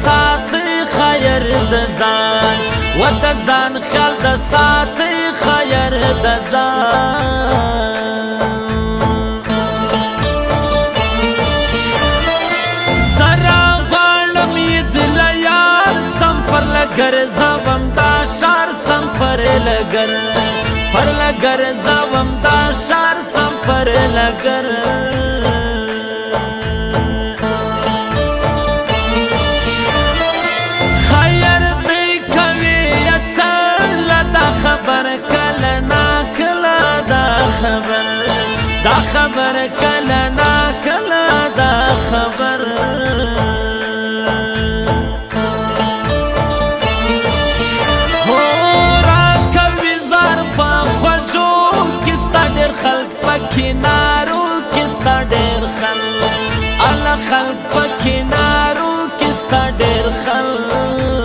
ساتي خیر د ځان و د ځان خیال د ساتي خیر د ځان زرا غواړم یې د یار سم پر لګر زوم دا شار سم پر لګر زوم دا شار سم پر لګر دا خبر کله نا کله دا خبر هو را کوي زار په خوږو کې ستا ډېر خلک په کنارو کې ستا ډېر خلک الله خلک په کنارو کې ستا ډېر خلک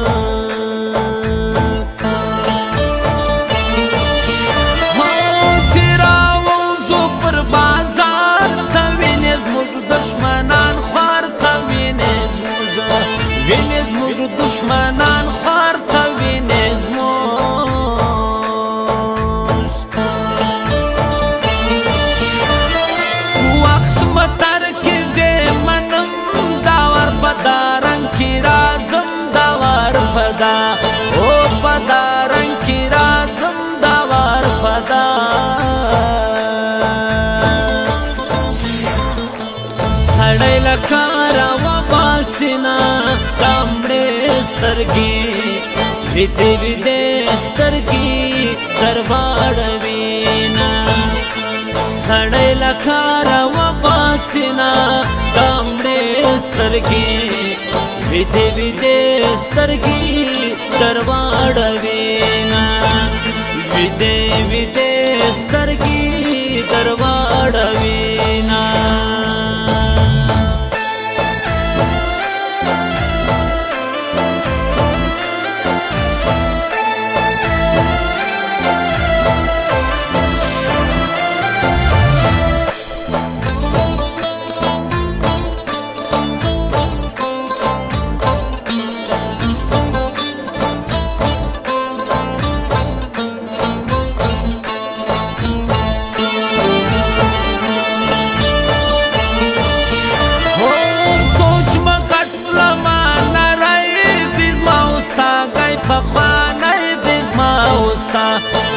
وینې زموږ دشمنان خوار ته وینې زموږ وخت متر کې زه منم دا ور په دارنګ کې راځم دا ور په دا او په دارنګ کې راځم دا ور په دا سړی له کاره وباسینه دامړې سترګې ویدې ویدې سترګې درواړوینه سړی له کاره وباسینه دامړې سترګې ویدې ویدې سترګې درواړوینه ویدې ویدې سترګې درواړوینه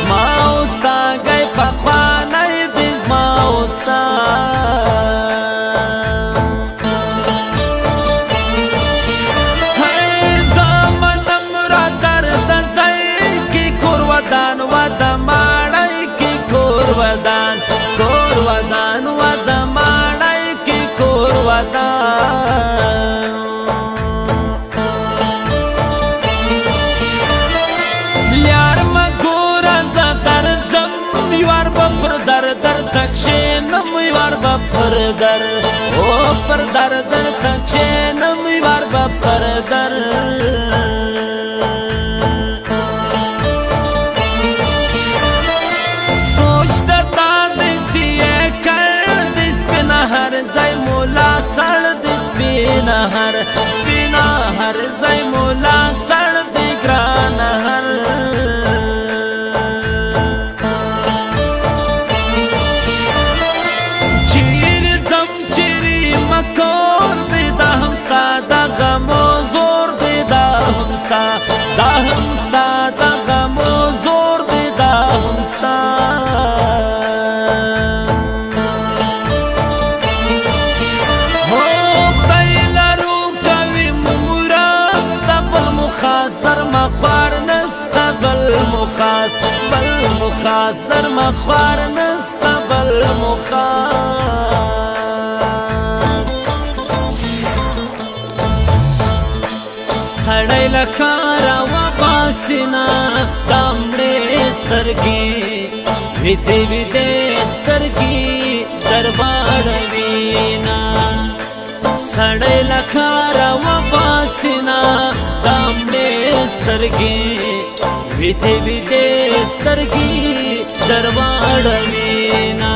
زما اوستا گئی پخوانی دی زما اوستا زمانم را درد زی کی کور ودان و دماڑی کی کور ودان و دماڑی کی کور ودان پر در در تکشینم یوار با پر در او پر در در تکشینم یوار با پر در سوچ دتا دیسیه کرد سپینا هر زی مولا سر دی سپینا هر زی مولا سر دی گران هر دا همستا دا غم و زور دی دا همستا خدای لرو کوي مرسته بل مخاصر مخوار نسته بل مخاصر مخوار نسته بل سړی له کاره وباسینه دامړې سترګې ویدې ویدې سترګې درواړوینه سړی له کاره وباسینه دامړې سترګې ویدې ویدې سترګې درواړوینه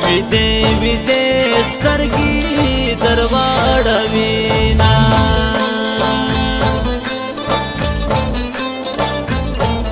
ویدې ویدې سترګې